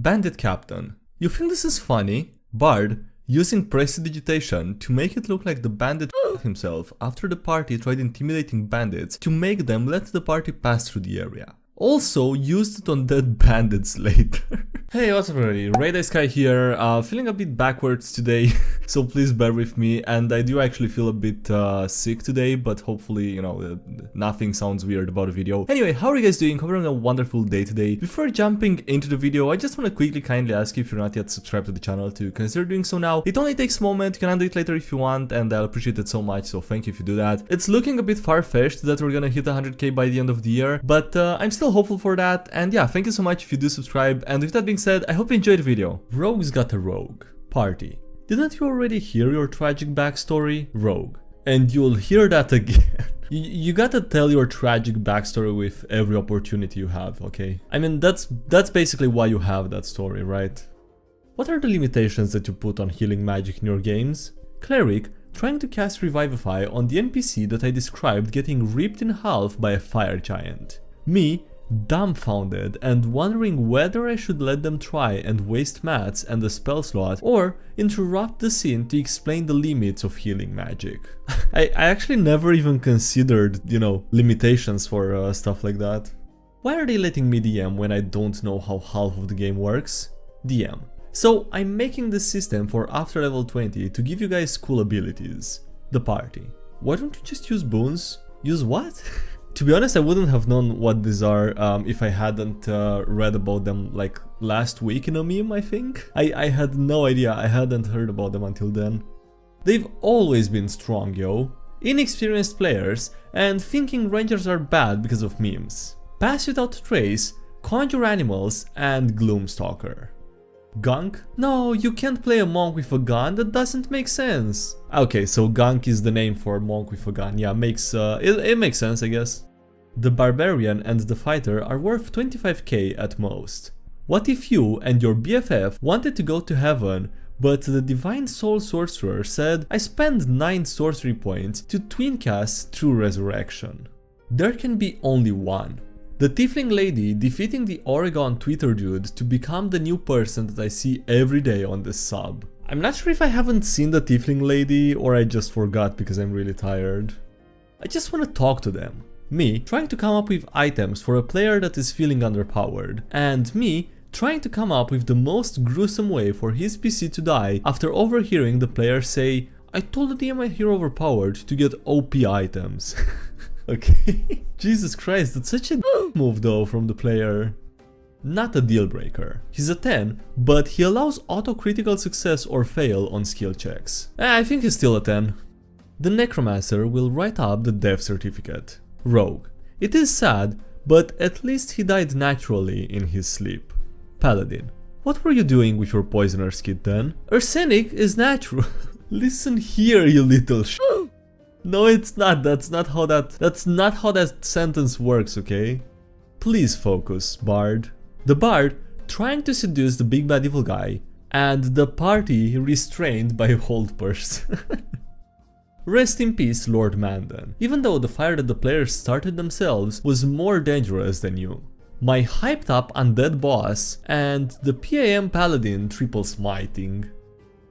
Bandit Captain. You think this is funny? Bard using prestidigitation to make it look like the bandit himself after the party tried intimidating bandits to make them let the party pass through the area. Also used it on dead bandits later. Hey, what's up everybody, Sky here, feeling a bit backwards today, so please bear with me, and I do actually feel a bit sick today, but hopefully, you know, nothing sounds weird about the video. Anyway, how are you guys doing? Hope you're having a wonderful day today. Before jumping into the video, I just want to quickly kindly ask you, if you're not yet subscribed to the channel, to consider doing so now. It only takes a moment, you can undo it later if you want, and I'll appreciate it so much, so thank you if you do that. It's looking a bit far-fetched that we're gonna hit 100k by the end of the year, but I'm still hopeful for that, and yeah, thank you so much if you do subscribe, and with that being said, I hope you enjoyed the video. Rogues got a rogue. Party. Didn't you already hear your tragic backstory? Rogue. And you'll hear that again. You gotta tell your tragic backstory with every opportunity you have, okay? I mean, that's basically why you have that story, right? What are the limitations that you put on healing magic in your games? Cleric, trying to cast Revivify on the NPC that I described getting ripped in half by a fire giant. Me, dumbfounded and wondering whether I should let them try and waste mats and a spell slot, or interrupt the scene to explain the limits of healing magic. I actually never even considered, you know, limitations for stuff like that. Why are they letting me DM when I don't know how half of the game works? DM. So I'm making this system for after level 20 to give you guys cool abilities. The party. Why don't you just use boons? Use what? To be honest, I wouldn't have known what these are if I hadn't read about them like last week in a meme, I think. I had no idea, I hadn't heard about them until then. They've always been strong, yo. Inexperienced players, and thinking rangers are bad because of memes. Pass without trace, conjure animals, and gloomstalker. Gunk? No, you can't play a monk with a gun, that doesn't make sense. Okay, so Gunk is the name for monk with a gun, yeah, it makes sense, I guess. The barbarian and the fighter are worth 25k at most. What if you and your BFF wanted to go to heaven, but the divine soul sorcerer said, I spend 9 sorcery points to twin cast True Resurrection? There can be only one. The Tiefling lady defeating the Oregon Twitter dude to become the new person that I see every day on this sub. I'm not sure if I haven't seen the Tiefling lady or I just forgot because I'm really tired. I just want to talk to them. Me trying to come up with items for a player that is feeling underpowered, and me trying to come up with the most gruesome way for his PC to die after overhearing the player say, I told the DM you're overpowered to get OP items. Okay. Jesus Christ, that's such a move though from the player. Not a deal breaker. He's a 10, but he allows auto-critical success or fail on skill checks. I think he's still a 10. The Necromancer will write up the death certificate. Rogue. It is sad, but at least he died naturally in his sleep. Paladin. What were you doing with your poisoner's kit then? Arsenic is natural. Listen here, you little sh**. No, it's not. That's not how that sentence works, okay? Please focus, Bard. The Bard trying to seduce the big bad evil guy, and the party restrained by a old person. Rest in peace, Lord Mandan. Even though the fire that the players started themselves was more dangerous than you. My hyped up undead boss and the PAM paladin triple smiting.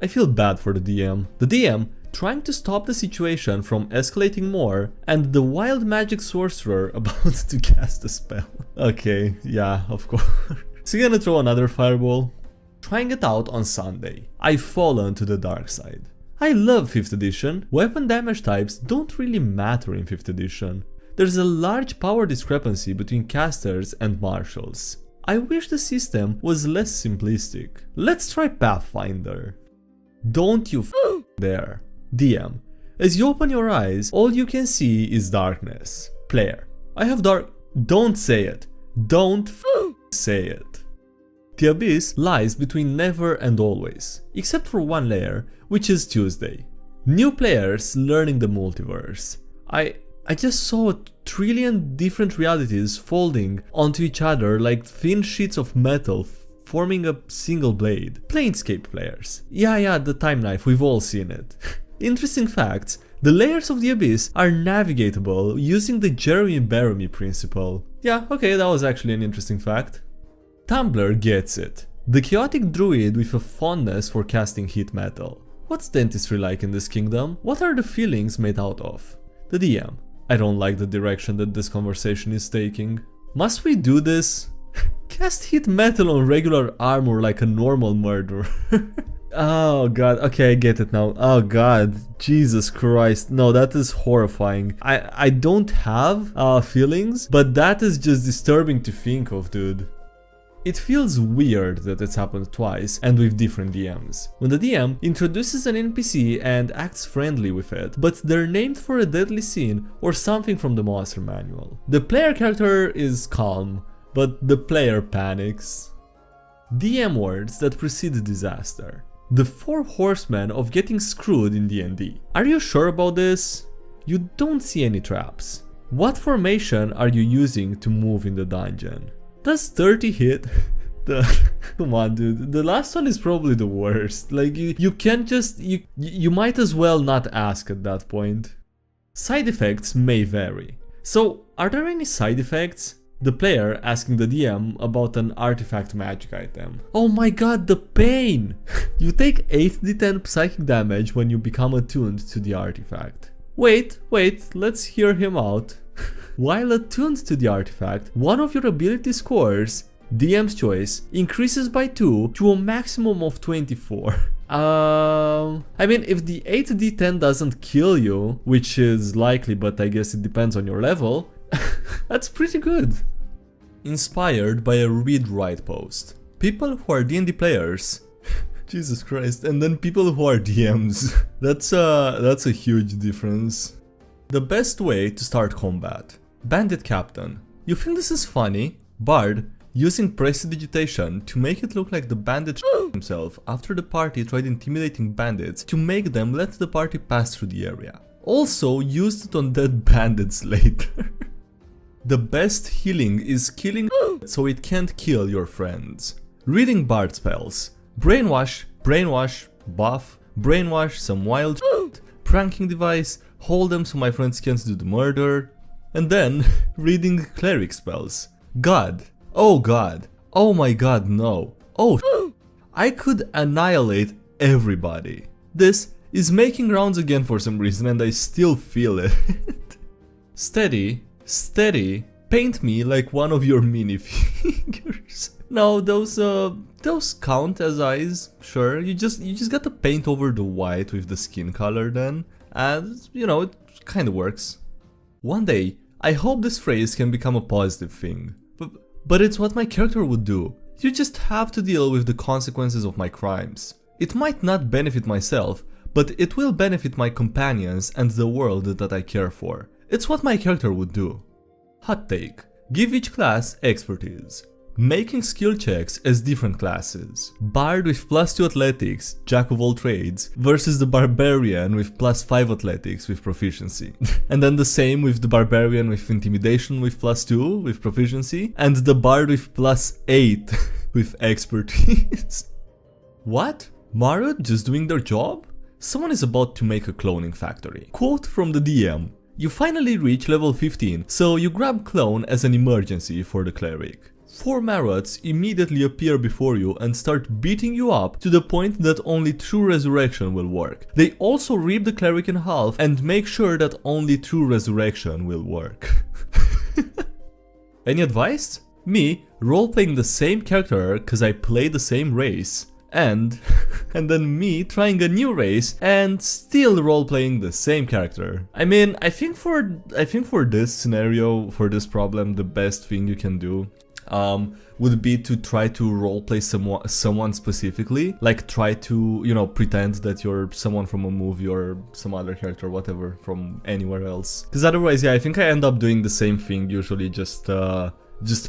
I feel bad for the DM. The DM trying to stop the situation from escalating more, and the wild magic sorcerer about to cast a spell. Okay, yeah, of course. So you're gonna throw another fireball? Trying it out on Sunday. I've fallen to the dark side. I love 5th edition. Weapon damage types don't really matter in 5th edition. There's a large power discrepancy between casters and marshals. I wish the system was less simplistic. Let's try Pathfinder. Don't you there. DM. As you open your eyes, all you can see is darkness. Player. I have dark... Don't say it. Don't say it. The abyss lies between never and always, except for one layer, which is Tuesday. New players learning the multiverse. I just saw 1 trillion different realities folding onto each other like thin sheets of metal forming a single blade. Planescape players. Yeah, the time knife, we've all seen it. Interesting facts, the layers of the abyss are navigatable using the Jeremy-Bearimy principle. Yeah, okay, that was actually an interesting fact. Tumblr gets it. The chaotic druid with a fondness for casting heat metal. What's dentistry like in this kingdom? What are the feelings made out of? The DM. I don't like the direction that this conversation is taking. Must we do this? Cast heat metal on regular armor like a normal murderer. Oh god, okay, I get it now. Oh god, Jesus Christ. No, that is horrifying. I don't have feelings, but that is just disturbing to think of, dude. It feels weird that it's happened twice and with different DMs. When the DM introduces an NPC and acts friendly with it, but they're named for a deadly scene or something from the monster manual. The player character is calm, but the player panics. DM words that precede disaster. The 4 horsemen of getting screwed in D&D. Are you sure about this? You don't see any traps. What formation are you using to move in the dungeon? Does 30 hit? Come on, dude. The last one is probably the worst. Like, you can't just... You might as well not ask at that point. Side effects may vary. So, are there any side effects? The player asking the DM about an artifact magic item. Oh my god, the pain! You take 8d10 psychic damage when you become attuned to the artifact. Wait, let's hear him out. While attuned to the artifact, one of your ability scores, DM's choice, increases by 2 to a maximum of 24. I mean, if the 8d10 doesn't kill you, which is likely, but I guess it depends on your level, that's pretty good. Inspired by a read-write post. People who are D&D players, Jesus Christ, and then people who are DMs. That's a huge difference. The best way to start combat. Bandit Captain. You think this is funny? Bard, using prestidigitation to make it look like the bandit himself after the party tried intimidating bandits to make them let the party pass through the area. Also used it on dead bandits later. The best healing is killing so it can't kill your friends. Reading Bard spells. Brainwash, buff, brainwash, some wild pranking device, hold them so my friends can't do the murder. And then, reading Cleric spells. God, oh my god, no. Oh, I could annihilate everybody. This is making rounds again for some reason and I still feel it. Steady, paint me like one of your minifigures. No, those count as eyes, sure. You just gotta paint over the white with the skin color then, and you know, it kinda works. One day, I hope this phrase can become a positive thing, but it's what my character would do. You just have to deal with the consequences of my crimes. It might not benefit myself, but it will benefit my companions and the world that I care for. It's what my character would do. Hot take. Give each class expertise. Making skill checks as different classes. Bard with +2 athletics, jack of all trades, versus the barbarian with +5 athletics with proficiency. And then the same with the barbarian with intimidation with +2 with proficiency, and the bard with +8 with expertise. What? Marut just doing their job? Someone is about to make a cloning factory. Quote from the DM. You finally reach level 15, so you grab clone as an emergency for the cleric. 4 Maruts immediately appear before you and start beating you up to the point that only true resurrection will work. They also rip the cleric in half and make sure that only true resurrection will work. Any advice? Me, role-playing the same character cause I play the same race, and then me trying a new race and still role-playing the same character. I mean, I think for this scenario, for this problem, the best thing you can do would be to try to roleplay someone specifically, like try to, you know, pretend that you're someone from a movie or some other character, whatever, from anywhere else. Because otherwise, yeah, I think I end up doing the same thing usually, just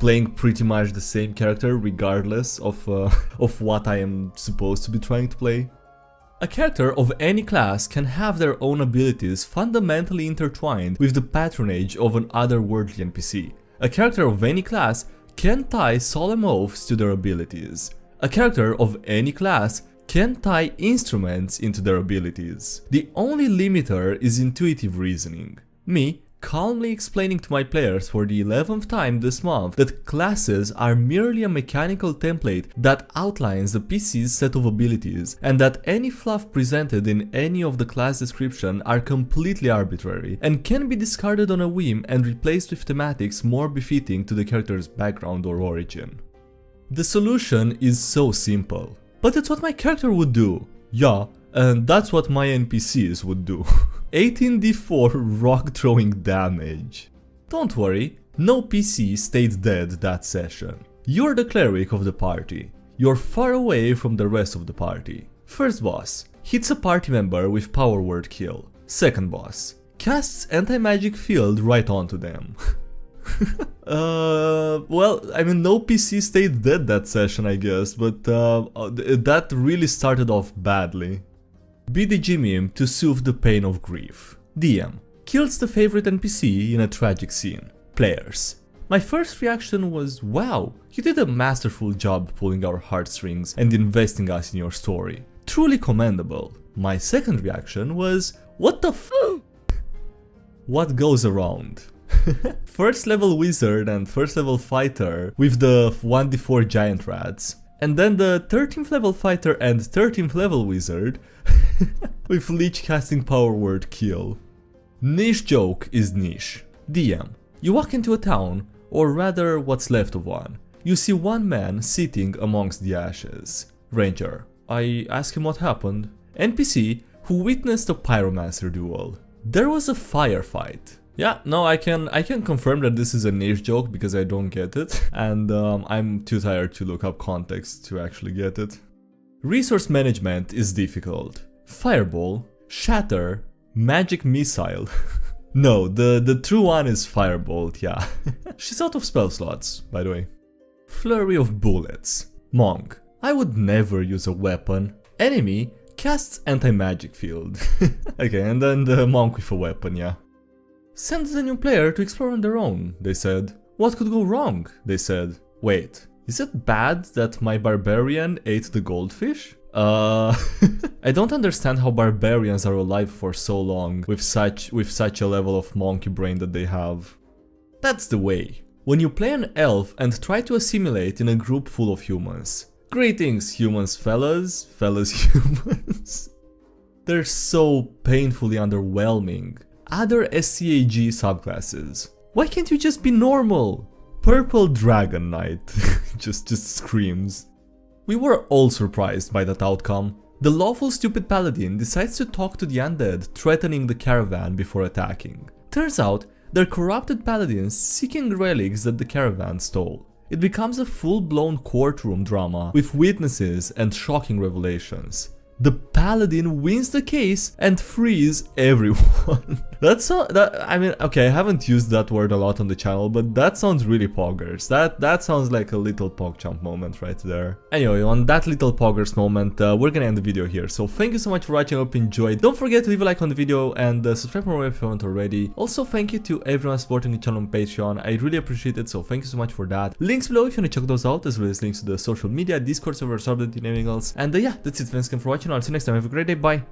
playing pretty much the same character regardless of what I am supposed to be trying to play. A character of any class can have their own abilities fundamentally intertwined with the patronage of an otherworldly NPC. A character of any class can tie solemn oaths to their abilities. A character of any class can tie instruments into their abilities. The only limiter is intuitive reasoning. Me, calmly explaining to my players for the 11th time this month that classes are merely a mechanical template that outlines the PC's set of abilities, and that any fluff presented in any of the class description are completely arbitrary and can be discarded on a whim and replaced with thematics more befitting to the character's background or origin. The solution is so simple, but it's what my character would do. Yeah, and that's what my NPCs would do. 18d4 rock throwing damage. Don't worry, no PC stayed dead that session. You're the cleric of the party. You're far away from the rest of the party. First boss hits a party member with power word kill. Second boss casts anti-magic field right onto them. Well, I mean, no PC stayed dead that session, I guess, but that really started off badly. BDG meme to soothe the pain of grief. DM kills the favorite NPC in a tragic scene. Players. My first reaction was, wow, you did a masterful job pulling our heartstrings and investing us in your story. Truly commendable. My second reaction was, what the f***? What goes around? First level wizard and first level fighter with the 1d4 giant rats, and then the 13th level fighter and 13th level wizard with leech casting power word kill. Niche joke is niche. DM. You walk into a town, or rather what's left of one. You see one man sitting amongst the ashes. Ranger. I ask him what happened. NPC who witnessed a pyromancer duel. There was a firefight. Yeah, no, I can confirm that this is a niche joke because I don't get it, and I'm too tired to look up context to actually get it. Resource management is difficult. Fireball, shatter, magic missile. No, the true one is firebolt, yeah. She's out of spell slots, by the way. Flurry of bullets. Monk. I would never use a weapon. Enemy casts anti-magic field. Okay, and then the monk with a weapon, yeah. Send the new player to explore on their own, they said. What could go wrong, they said. Wait, is it bad that my barbarian ate the goldfish? I don't understand how barbarians are alive for so long with such a level of monkey brain that they have. That's the way. When you play an elf and try to assimilate in a group full of humans. Greetings, humans fellas humans. They're so painfully underwhelming. Other SCAG subclasses. Why can't you just be normal? Purple Dragon Knight just screams. We were all surprised by that outcome. The lawful stupid paladin decides to talk to the undead, threatening the caravan before attacking. Turns out, they're corrupted paladins seeking relics that the caravan stole. It becomes a full-blown courtroom drama with witnesses and shocking revelations. The paladin wins the case and frees everyone. I mean, okay, I haven't used that word a lot on the channel, but that sounds really poggers. That sounds like a little PogChamp moment right there. Anyway, on that little poggers moment, we're gonna end the video here. So thank you so much for watching, I hope you enjoyed. Don't forget to leave a like on the video and subscribe for more if you haven't already. Also, thank you to everyone supporting the channel on Patreon. I really appreciate it, so thank you so much for that. Links below if you wanna check those out, as well as links to the social media, Discord server, DnDMemes, and yeah, that's it. Thanks again for watching. I'll see you next time. Have a great day. Bye.